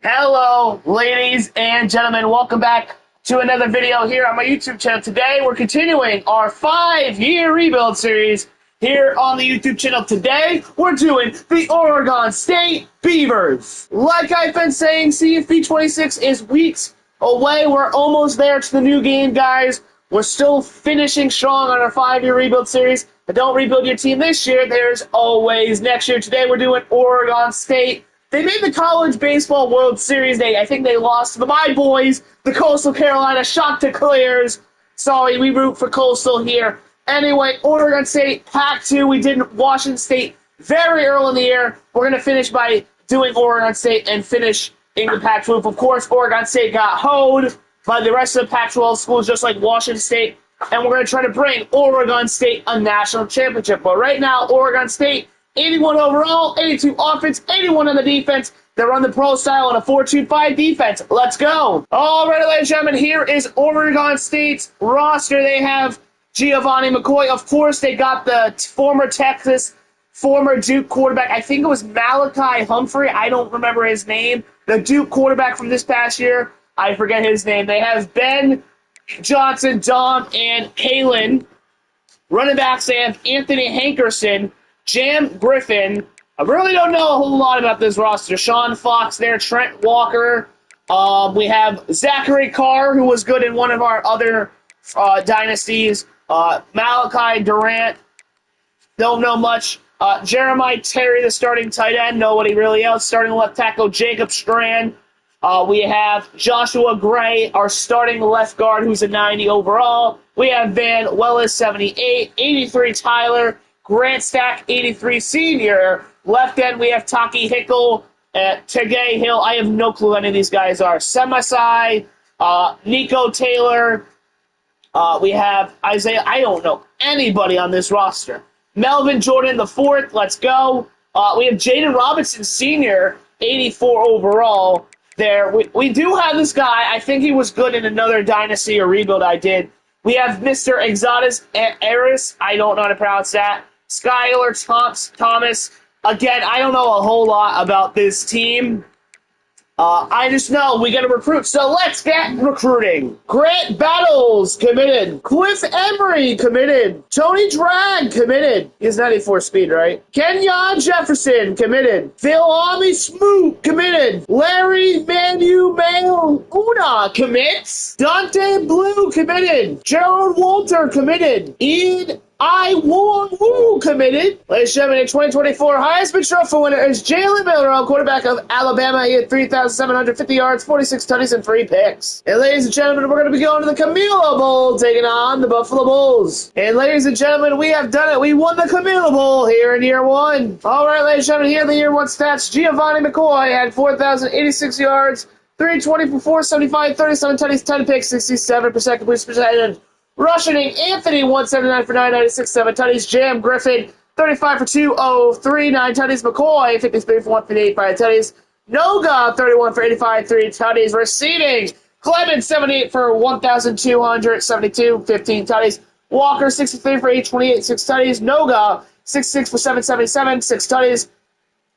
Hello, ladies and gentlemen. Welcome back to another video here on my YouTube channel. Today, we're continuing our 5-year rebuild series here on the YouTube channel. Today, we're doing the Oregon State Beavers. Like I've been saying, CFB 26 is weeks away. We're almost there to the new game, guys. We're still finishing strong on our 5-year rebuild series. But don't rebuild your team this year. There's always next year. Today, we're doing Oregon State. They made the College Baseball World Series. I think they lost to my boys, the Coastal Carolina Chanticleers. Sorry, we root for Coastal here. Anyway, Oregon State, Pac 2. We did Washington State very early in the year. We're going to finish by doing Oregon State and finish in the Pac 12. Of course, Oregon State got hoed by the rest of the Pac 12 schools, just like Washington State. And we're going to try to bring Oregon State a national championship. But right now, Oregon State, 81 overall, 82 offense, 81 on the defense. They run the pro style on a 4-2-5 defense. Let's go. All right, ladies and gentlemen, here is Oregon State's roster. They have Giovanni McCoy. Of course, they got the former Texas, former Duke quarterback. I think it was Malachi Humphrey. I don't remember his name. The Duke quarterback from this past year. I forget his name. They have Ben Johnson, Dom, and Kalen. Running backs, they have Anthony Hankerson, Jam Griffin. I really don't know a whole lot about this roster. Sean Fox there, Trent Walker. We have Zachary Carr, who was good in one of our other dynasties. Malachi Durant, don't know much. Jeremiah Terry, the starting tight end, nobody really else. Starting left tackle, Jacob Strand. We have Joshua Gray, our starting left guard, who's a 90 overall. We have Van Wellis, 78, 83 Tyler, Grant Stack, 83 senior. Left end, we have Taki Hickle, Tegay Hill. I have no clue who any of these guys are. Semasai, Nico Taylor. We have Isaiah. I don't know anybody on this roster. Melvin Jordan, the fourth. Let's go. We have Jaden Robinson, senior, 84 overall. There, we do have this guy. I think he was good in another dynasty or rebuild I did. We have Mr. Exotis Eris. I don't know how to pronounce that. Skylar Thomas. Again, I don't know a whole lot about this team. I just know we got to recruit. So let's get recruiting. Grant Battles committed. Cliff Emery committed. Tony Drag committed. He has 94 speed, right? Kenyon Jefferson committed. Phil Ami Smoot committed. Larry Manu Mail Una commits. Dante Blue committed. Gerald Walter committed. Ian I Won Woo committed. Ladies and gentlemen, in 2024 Heisman Trophy winner is Jalen Milroe, quarterback of Alabama. He had 3,750 yards, 46 tutties, and 3 picks. And ladies and gentlemen, we're going to be going to the Camilo Bowl, taking on the Buffalo Bulls. And ladies and gentlemen, we have done it. We won the Camilo Bowl here in year 1. All right, ladies and gentlemen, here are the year 1 stats. Giovanni McCoy had 4,086 yards, 320 for 475, 37 tutties, 10 picks, 67% completion percentage. Rushing Anthony, 179 for 996, 7 tutties. Jam Griffin, 35 for 203, 9 tutties. McCoy, 53 for 158, 5 tutties. Noga, 31 for 85, 3 tutties. Receiving, Clemens, 78 for 1,272, 15 tutties. Walker, 63 for 828, 6 tutties. Noga, 66 for 777, 6 tutties.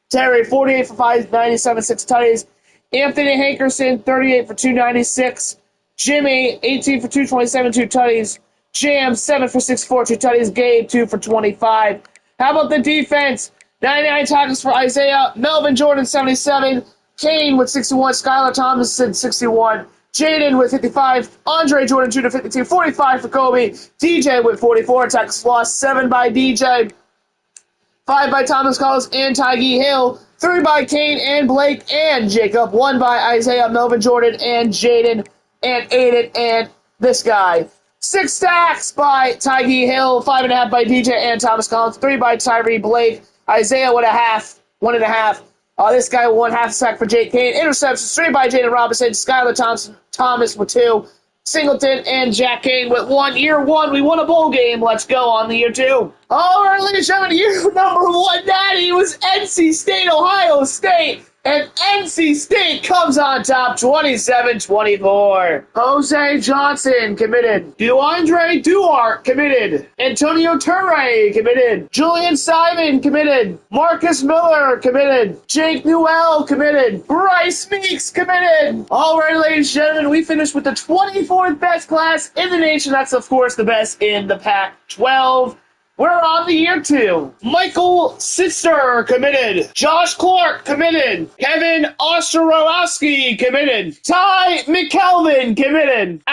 Terry, 48 for 597, 6 tutties. Anthony Hankerson, 38 for 296. Jimmy, 18 for 227, 2 tutties. Jam, 7 for 64, 2 tutties. Gabe, 2 for 25. How about the defense? 99 tackles for Isaiah. Melvin Jordan, 77. Kane with 61. Skylar Thompson, 61. Jaden with 55. Andre Jordan, 2 to 52. 45 for Kobe. DJ with 44. Tackles lost, 7 by DJ. 5 by Thomas Collins and Tyge Hill. 3 by Kane and Blake and Jacob. 1 by Isaiah, Melvin Jordan, and Jaden, and Aiden, and this guy. 6 stacks by Tyge Hill, 5.5 by DJ and Thomas Collins, 3 by Tyree Blake, Isaiah with a half, 1.5. This guy with 1/2 sack for Jake Kane. Interceptions, 3 by Jaden Robinson, Skylar Thomas with 2, Singleton and Jack Kane with 1. Year 1, we won a bowl game. Let's go on the year 2. All right, ladies and gentlemen, year number 1, Daddy was NC State, Ohio State. And NC State comes on top 27-24. Jose Johnson committed. DeAndre Duarte committed. Antonio Turre committed. Julian Simon committed. Marcus Miller committed. Jake Newell committed. Bryce Meeks committed. All right, ladies and gentlemen, we finished with the 24th best class in the nation. That's, of course, the best in the Pac-12. We're on the year 2. Michael Sister committed. Josh Clark committed. Kevin Osterowski committed. Ty McKelvin committed.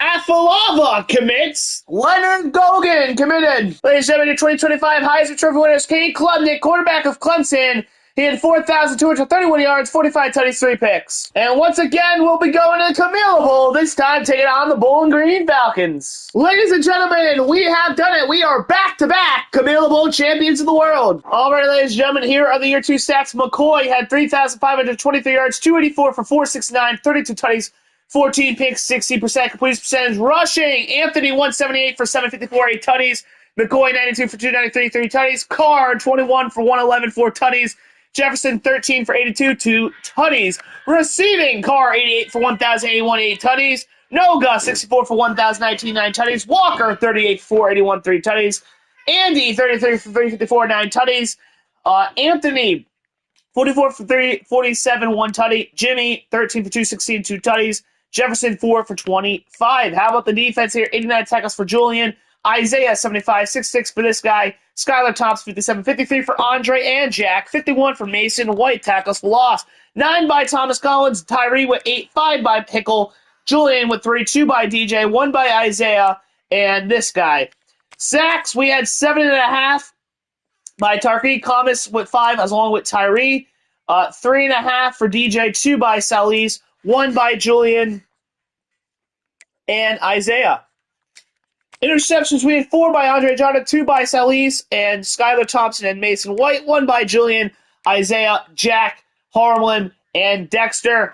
Afalava commits. Leonard Gogan committed. Ladies and gentlemen, your 2025 Heisman Trophy winners, Cade Klubnik, quarterback of Clemson. He had 4,231 yards, 45 tutties, 3 picks. And once again, we'll be going to the Camilla Bowl, this time taking on the Bowling Green Falcons. Ladies and gentlemen, we have done it. We are back-to-back Camilla Bowl champions of the world. All right, ladies and gentlemen, here are the year 2 stats. McCoy had 3,523 yards, 284 for 469, 32 tutties, 14 picks, 60% completion percentage. Rushing, Anthony 178 for 754, 8 tutties. McCoy 92 for 293, 3 tutties. Carr 21 for 111, 4 tutties. Jefferson 13 for 82, 2 tutties. Receiving, Carr 88 for 1,081, 8 tutties. Noga 64 for 1,019, 9 tutties. Walker 38 for 481, 3 tutties. Andy 33 for 354, 9 tutties. Anthony 44 for 347, 1 tutty. Jimmy 13 for 216, 2 tutties. Jefferson 4 for 25. How about the defense here? 89 tackles for Julian. Isaiah 75, 6'6" for this guy. Skylar Thompson 57, 53 for Andre and Jack. 51 for Mason White, tackles for loss. 9 by Thomas Collins. Tyree with 8, 5 by Pickle. Julian with 3, 2 by DJ, 1 by Isaiah, and this guy. Sacks, we had 7.5 by Tarky Thomas with 5, along with Tyree. 3.5 for DJ, 2 by Salis, 1 by Julian and Isaiah. Interceptions, we had 4 by Andre Jordan, 2 by Salis and Skylar Thompson and Mason White, 1 by Julian, Isaiah, Jack, Harlan, and Dexter.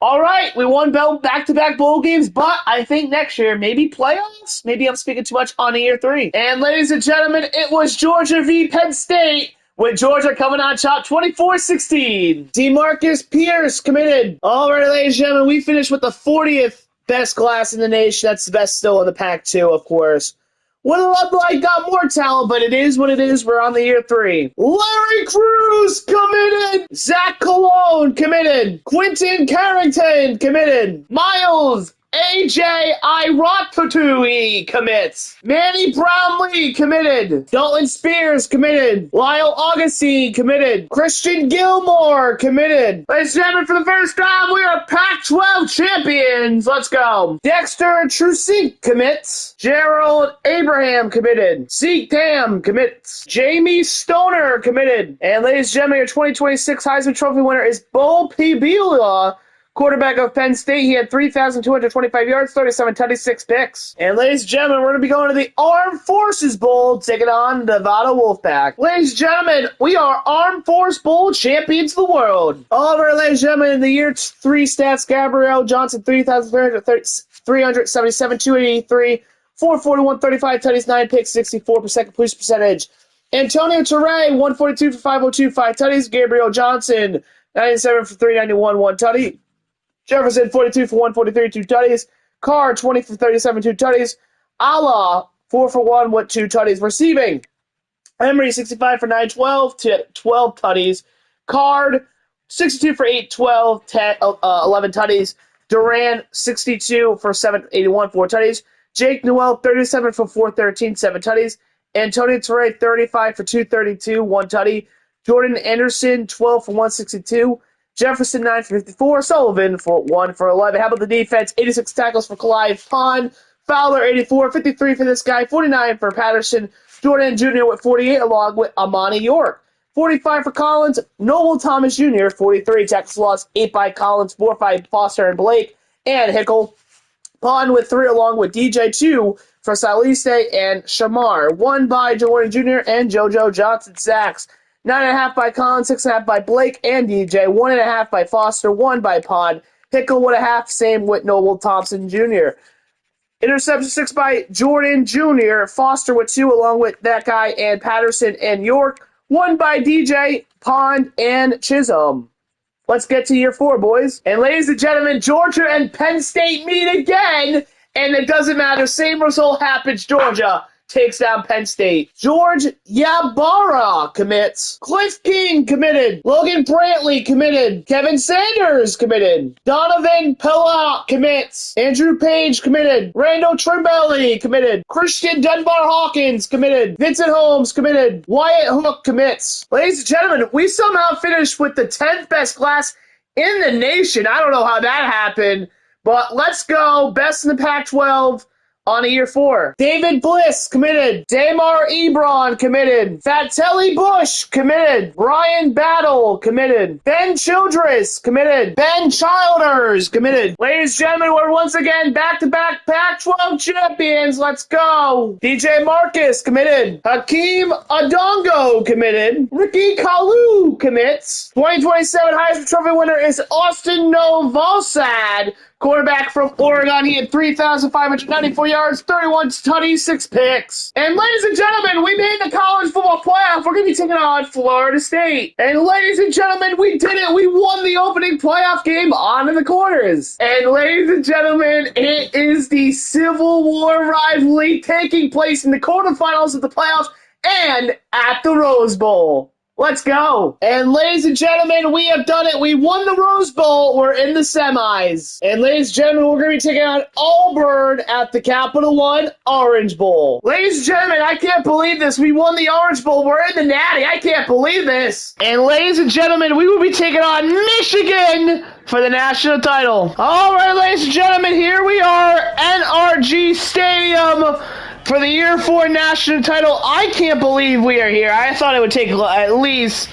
All right, we won back-to-back bowl games, but I think next year, maybe playoffs? Maybe I'm speaking too much on the year 3. And ladies and gentlemen, it was Georgia v. Penn State, with Georgia coming on top 24-16. DeMarcus Pierce committed. All right, ladies and gentlemen, we finished with the 40th best class in the nation. That's the best still in the Pac-2, of course. Would have loved like got more talent, but it is what it is. We're on the year 3. Larry Cruz committed. Zach Cologne committed. Quentin Carrington committed. Miles AJ Irotatui commits. Manny Brownlee committed. Dalton Spears committed. Lyle Augustine committed. Christian Gilmore committed. Ladies and gentlemen, for the first time, we are Pac-12 champions. Let's go. Dexter Trusink commits. Gerald Abraham committed. Zeke Tam commits. Jamie Stoner committed. And ladies and gentlemen, your 2026 Heisman Trophy winner is Bo Pibula, quarterback of Penn State. He had 3,225 yards, 37 tutties, 6 picks. And ladies and gentlemen, we're going to be going to the Armed Forces Bowl, taking on Nevada Wolfpack. Ladies and gentlemen, we are Armed Force Bowl champions of the world. All of our ladies and gentlemen, in the year 3 stats, Gabrielle Johnson, 377, 283, 441, 35 tutties, 9 picks, 64% completion percentage. Antonio Terray, 142 for 502, 5 tutties. Gabrielle Johnson, 97 for 391, 1 tutty. Jefferson, 42 for 143, 2 tutties. Carr, 20 for 37, 2 tutties. Allah, 4 for 1 with 2 tutties. Receiving, Emery, 65 for 912, 12 tutties. Card, 62 for 812, 11 tutties. Duran, 62 for 781, 4 tutties. Jake Newell, 37 for 413, 7 tutties. Antonio Terray, 35 for 232, 1 tutty. Jordan Anderson, 12 for 162. Jefferson, 9 for 54. Sullivan, 1 for 11. How about the defense? 86 tackles for Clive Pond. Fowler, 84. 53 for this guy. 49 for Patterson. Jordan Jr. with 48, along with Amani York. 45 for Collins. Noble Thomas Jr., 43. Tackles lost, 8 by Collins, 4 by Foster and Blake. And Hickle. Pond with 3, along with DJ, 2 for Saliste and Shamar. 1 by Jordan Jr. and JoJo Johnson sacks. 9.5 by Collins, 6.5 by Blake and DJ, 1.5 by Foster, 1 by Pond. Hickle with a half, same with Noble Thompson Jr. Interception 6 by Jordan Jr., Foster with 2, along with that guy, and Patterson and York. won by DJ, Pond, and Chisholm. Let's get to year 4, boys. And ladies and gentlemen, Georgia and Penn State meet again, and it doesn't matter. Same result happens. Georgia takes down Penn State. George Yabara commits. Cliff King committed. Logan Brantley committed. Kevin Sanders committed. Donovan Pella commits. Andrew Page committed. Randall Trimbelli committed. Christian Dunbar Hawkins committed. Vincent Holmes committed. Wyatt Hook commits. Ladies and gentlemen, we somehow finished with the 10th best class in the nation. I don't know how that happened, but let's go. Best in the Pac-12. On a year 4. David Bliss committed. Damar Ebron committed. Fatelli Bush committed. Brian Battle committed. Ben Childress committed. Ben Childers committed. Ladies and gentlemen, we're once again back-to-back Pac-12 champions. Let's go. DJ Marcus committed. Hakeem Adongo committed. Ricky Kalu commits. 2027 Heisman Trophy winner is Austin Novosad, quarterback from Oregon. He had 3,594 yards, 31 tutties, 6 picks. And ladies and gentlemen, we made the college football playoff. We're going to be taking on Florida State. And ladies and gentlemen, we did it. We won the opening playoff game on in the quarters. And ladies and gentlemen, it is the Civil War rivalry taking place in the quarterfinals of the playoffs and at the Rose Bowl. Let's go. And ladies and gentlemen, we have done it. We won the Rose Bowl. We're in the semis. And ladies and gentlemen, we're going to be taking on Auburn at the Capital One Orange Bowl. Ladies and gentlemen, I can't believe this. We won the Orange Bowl. We're in the Natty. I can't believe this. And ladies and gentlemen, we will be taking on Michigan for the national title. All right, ladies and gentlemen, here we are, NRG Stadium, for the year 4 national title. I can't believe we are here. I thought it would take at least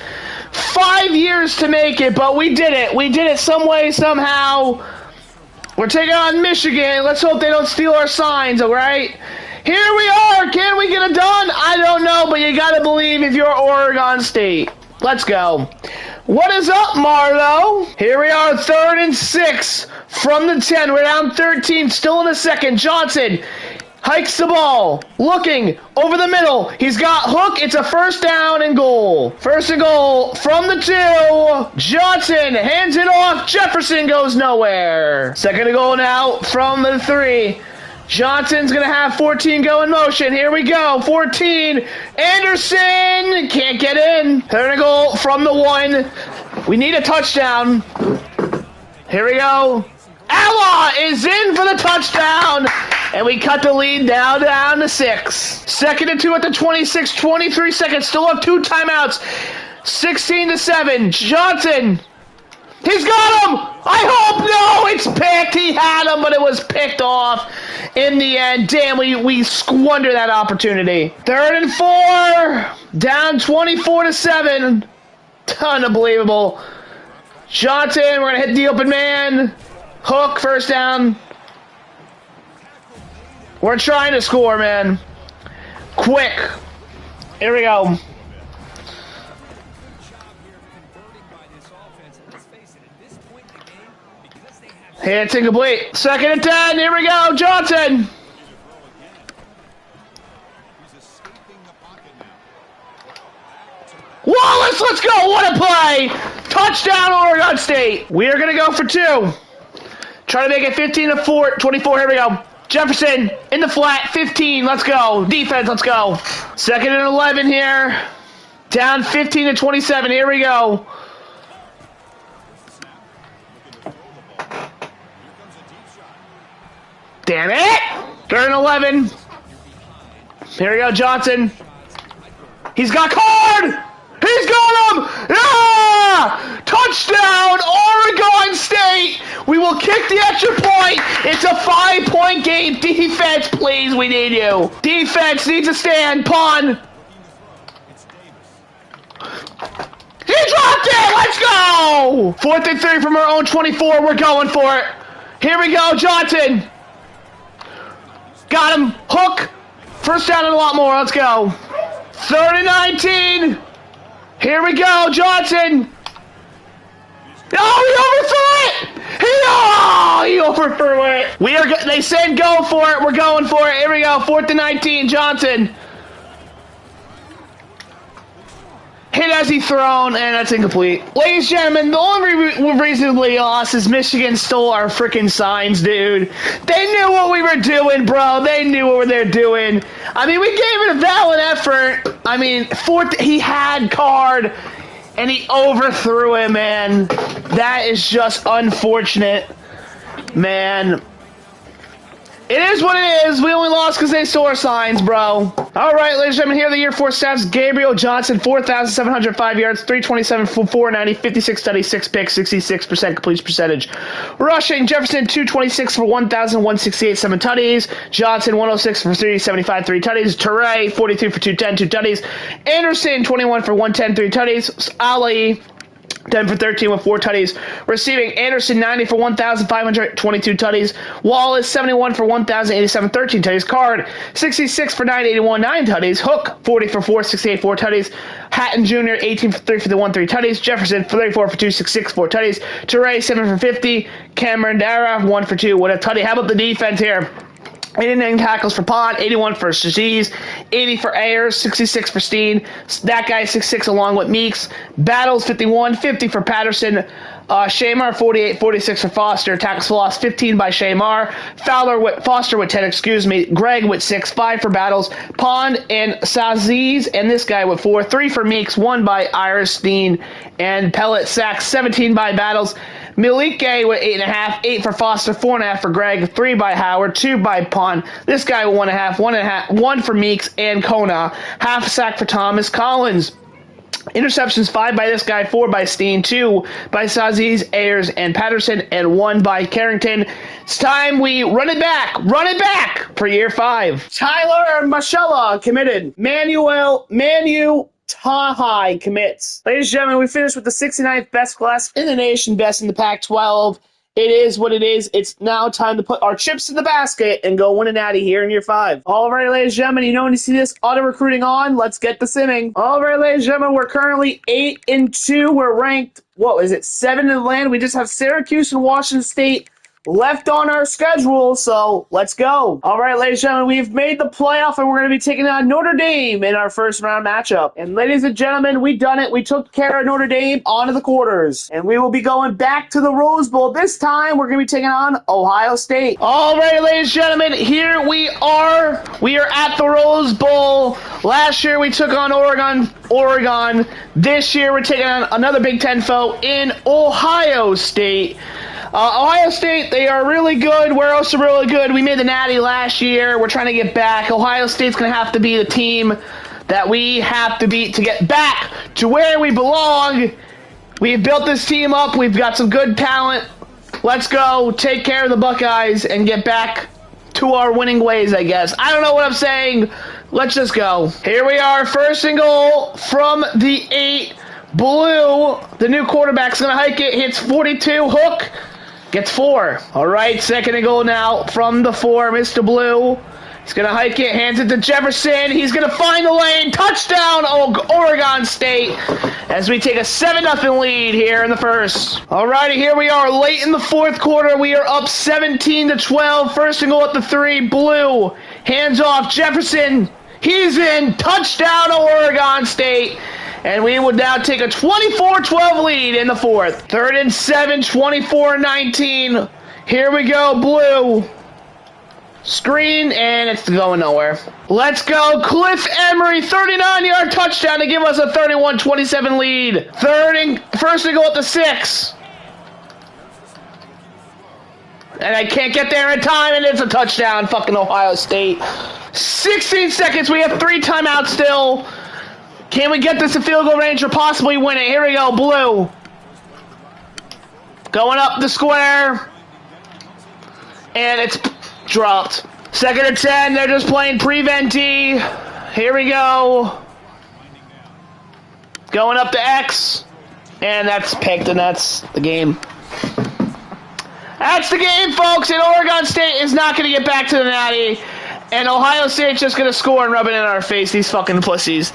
5 years to make it, but we did it. We did it some way, somehow. We're taking on Michigan. Let's hope they don't steal our signs, all right? Here we are. Can we get it done? I don't know, but you got to believe if you're Oregon State. Let's go. What is up, Marlo? Here we are, 3rd and 6 from the 10. We're down 13, still in the second. Johnson hikes the ball, looking over the middle. He's got Hook. It's a first down and goal. First and goal from the 2. Johnson hands it off. Jefferson goes nowhere. Second and goal now from the 3. Johnson's going to have 14 go in motion. Here we go. 14. Anderson can't get in. Third and goal from the 1. We need a touchdown. Here we go. Ella is in for the touchdown. And we cut the lead down to 6. Second and 2 at the 26, 23 seconds. Still have 2 timeouts. 16-7. Johnson. He's got him. I hope no. It's picked. He had him, but it was picked off in the end. Damn, we squandered that opportunity. 3rd and 4. Down 24-7. Unbelievable. Johnson, we're going to hit the open man. Hook, first down. We're trying to score, man. Quick. Here we go. It's incomplete. 2nd and 10. Here we go. Johnson. Wallace, let's go. What a play. Touchdown, Oregon State. We are going to go for 2. Try to make it 15-4, 24. Here we go. Jefferson in the flat, 15. Let's go. Defense, let's go. 2nd and 11 here. Down 15-27. Here we go. Damn it. 3rd and 11. Here we go, Johnson. He's got card. He's got him. Ah! Touchdown, Oregon State. We will kick the extra point. It's a 5-point game. Defense, please. We need you. Defense needs to stand. Pond. He dropped it. Let's go. 4th and 3 from our own 24. We're going for it. Here we go, Johnson. Got him. Hook. First down and a lot more. Let's go. 3rd and 19. Here we go, Johnson. Oh, he overthrew it! He overthrew it. They said go for it. We're going for it. Here we go. 4th and 19. Johnson. has he thrown? And that's incomplete. Ladies and gentlemen, the only reason we lost is Michigan stole our freaking signs, dude. They knew what we were doing, bro. They knew what they were doing. I mean, we gave it a valiant effort. I mean, he had card, and he overthrew him, man. That is just unfortunate, man. It is what it is. We only lost because they stole our signs, bro. All right, ladies and gentlemen, here are the year 4 stats. Gabriel Johnson, 4,705 yards, 327, 490, 56 studies, 6 picks, 66% completion percentage. Rushing, Jefferson, 226 for 1,168, 7 tutties. Johnson, 106 for 375, 3 tutties. Teray, 42 for 210, 2 tutties. Anderson, 21 for 110, 3 tutties. Ali, 10 for 13 with 4 tutties. Receiving, Anderson 90 for 1,522 tutties. Wallace 71 for 1,087, 13 tutties. Card 66 for 981, 9 tutties. Hook 40 for 468, 4 tutties. Hatton Jr. 18 for 351, 3 tutties. Jefferson 34 for 266, 4 tutties. Teray 7 for 50. Cameron Dara 1 for 2 with a tutty. How about the defense here? 89 tackles for Pond, 81 for Shaziz, 80 for Ayers, 66 for Steen. That guy 66 along with Meeks. Battles 51, 50 for Patterson. Shamar 48, 46 for Foster. Tackles for loss 15 by Shamar. Foster with 10, excuse me. Greg with 6, 5 for Battles. Pond and Shaziz and this guy with 4, 3 for Meeks, 1 by Ayers, Steen, and Pellet. Sacks 17 by Battles. Milike with 8.5, 8 for Foster, 4.5 for Greg, 3 by Howard, 2 by Pond. This guy with 1.5, 1 for Meeks and Kona. Half a sack for Thomas Collins. Interceptions 5 by this guy, 4 by Steen, 2 by Shaziz, Ayers, and Patterson, and 1 by Carrington. It's time we run it back for year 5. Tyler Mashella committed. Manu Tahai commits. Ladies and gentlemen, we finished with the 69th best class in the nation, best in the Pac-12. It is what it is. It's now time to put our chips in the basket and go win a natty here in year 5. All right, ladies and gentlemen, you know when you see this auto recruiting on, let's get the simming. All right, ladies and gentlemen, we're currently 8-2. We're ranked, what is it, 7 in the land. We just have Syracuse and Washington State left on our schedule, so let's go. All right, ladies and gentlemen, we've made the playoff, and we're going to be taking on Notre Dame in our first round matchup. And ladies and gentlemen, we done it. We took care of Notre Dame onto the quarters, and we will be going back to the Rose Bowl. This time, we're going to be taking on Ohio State. All right, ladies and gentlemen, here we are. We are at the Rose Bowl. Last year, we took on Oregon. This year, we're taking on another Big Ten foe in Ohio State. Ohio State, they are really good. We're also really good. We made the Natty last year. We're trying to get back. Ohio State's going to have to be the team that we have to beat to get back to where we belong. We've built this team up. We've got some good talent. Let's go take care of the Buckeyes and get back to our winning ways, I guess. I don't know what I'm saying. Let's just go. Here we are, first and goal from the 8. Blue, the new quarterback's going to hike it. Hits 42. Hook. Gets 4. All right, second and goal now from the 4, Mr. Blue. He's going to hike it, hands it to Jefferson. He's going to find the lane. Touchdown, Oregon State, as we take a 7-0 lead here in the first. All righty, here we are late in the fourth quarter. We are up 17-12. First and goal at the 3. Blue, hands off. Jefferson, he's in. Touchdown, Oregon State. And we would now take a 24-12 lead in the fourth. 3rd and 7, 24-19. Here we go, Blue. Screen, and it's going nowhere. Let's go, Cliff Emery, 39-yard touchdown to give us a 31-27 lead. First and goal at the 6. And I can't get there in time, and it's a touchdown, fucking Ohio State. 16 seconds, we have 3 timeouts still. Can we get this to field goal range or possibly win it? Here we go, Blue. Going up the square. And it's dropped. 2nd and 10, they're just playing prevent-y. Here we go. Going up to X. And that's picked, and that's the game. That's the game, folks, and Oregon State is not going to get back to the Natty. And Ohio State's just going to score and rub it in our face, these fucking pussies.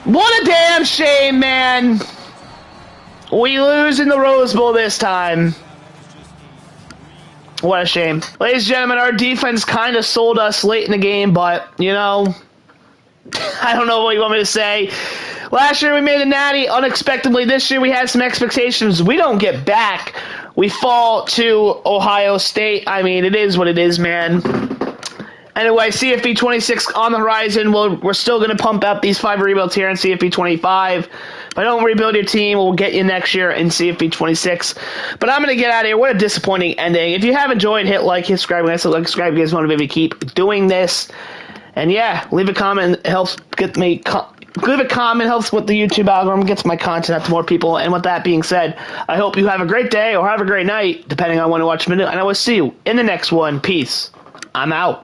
What a damn shame, man. We lose in the Rose Bowl this time. What a shame. Ladies and gentlemen, our defense kind of sold us late in the game, but, you know, I don't know what you want me to say. Last year we made the Natty unexpectedly. This year we had some expectations. We don't get back. We fall to Ohio State. I mean, it is what it is, man. Anyway, CFB 26 on the horizon. We're still going to pump out these 5 rebuilds here in CFB 25. If I don't rebuild your team, we'll get you next year in CFB 26. But I'm going to get out of here. What a disappointing ending. If you have enjoyed, hit like, hit subscribe. When I say like, subscribe, you guys want to maybe keep doing this. And yeah, leave a comment. It helps get me... Leave a comment, helps with the YouTube algorithm, gets my content out to more people. And with that being said, I hope you have a great day or have a great night, depending on when you watch the video. And I will see you in the next one. Peace. I'm out.